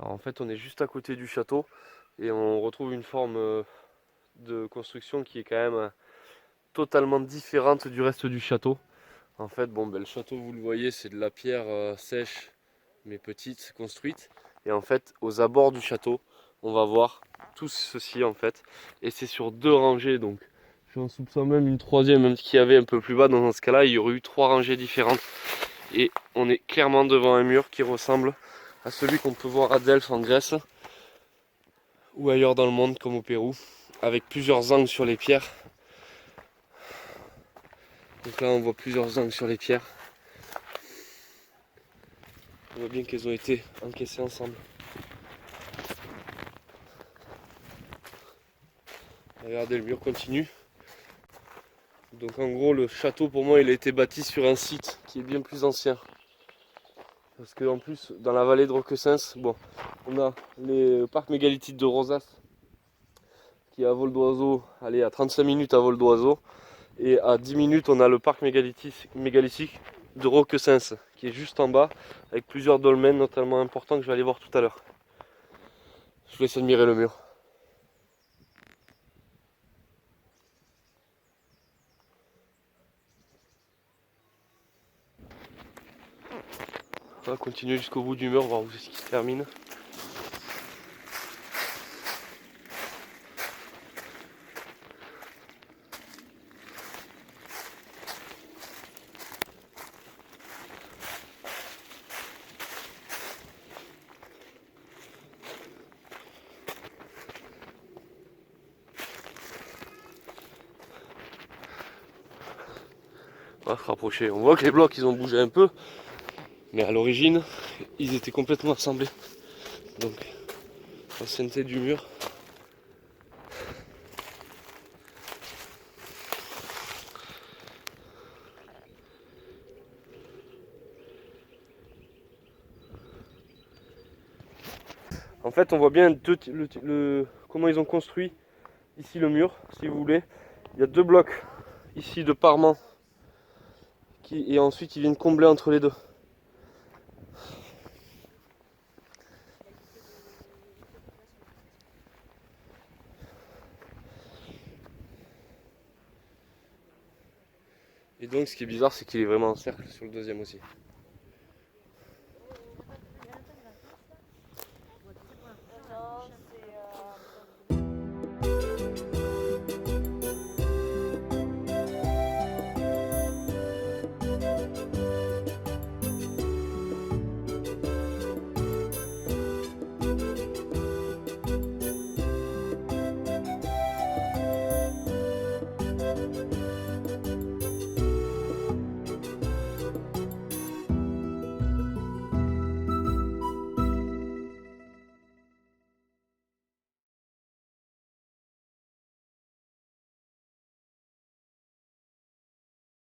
Alors en fait on est juste à côté du château et on retrouve une forme de construction qui est quand même totalement différente du reste du château. En fait bon ben, le château vous le voyez c'est de la pierre sèche mais petite construite et en fait aux abords du château on va voir tout ceci en fait et c'est sur 2 rangées donc j'en soupçonne même une troisième même qu'il y avait un peu plus bas. Dans ce cas là il y aurait eu 3 rangées différentes et on est clairement devant un mur qui ressemble à celui qu'on peut voir à Delphes en Grèce ou ailleurs dans le monde comme au Pérou, avec plusieurs angles sur les pierres. Donc là on voit plusieurs angles sur les pierres. On voit bien qu'elles ont été encaissées ensemble. Regardez, le mur continue. Donc en gros le château pour moi il a été bâti sur un site qui est bien plus ancien. Parce qu'en plus dans la vallée de Roquessens, bon, on a les parcs mégalithiques de Rosas qui est à vol d'oiseau, allez à 35 minutes à vol d'oiseau. Et à 10 minutes, on a le parc mégalithique de Roquessens, qui est juste en bas, avec plusieurs dolmens notamment importants que je vais aller voir tout à l'heure. Je vous laisse admirer le mur. On va continuer jusqu'au bout du mur, voir où c'est ce qui se termine. On va se rapprocher. On voit que les blocs ils ont bougé un peu, mais à l'origine ils étaient complètement assemblés. Donc l'ancienneté du mur. En fait on voit bien comment ils ont construit ici le mur, si vous voulez. Il y a 2 blocs ici de parement et ensuite ils viennent combler entre les deux. Et donc ce qui est bizarre c'est qu'il est vraiment en cercle sur le deuxième aussi.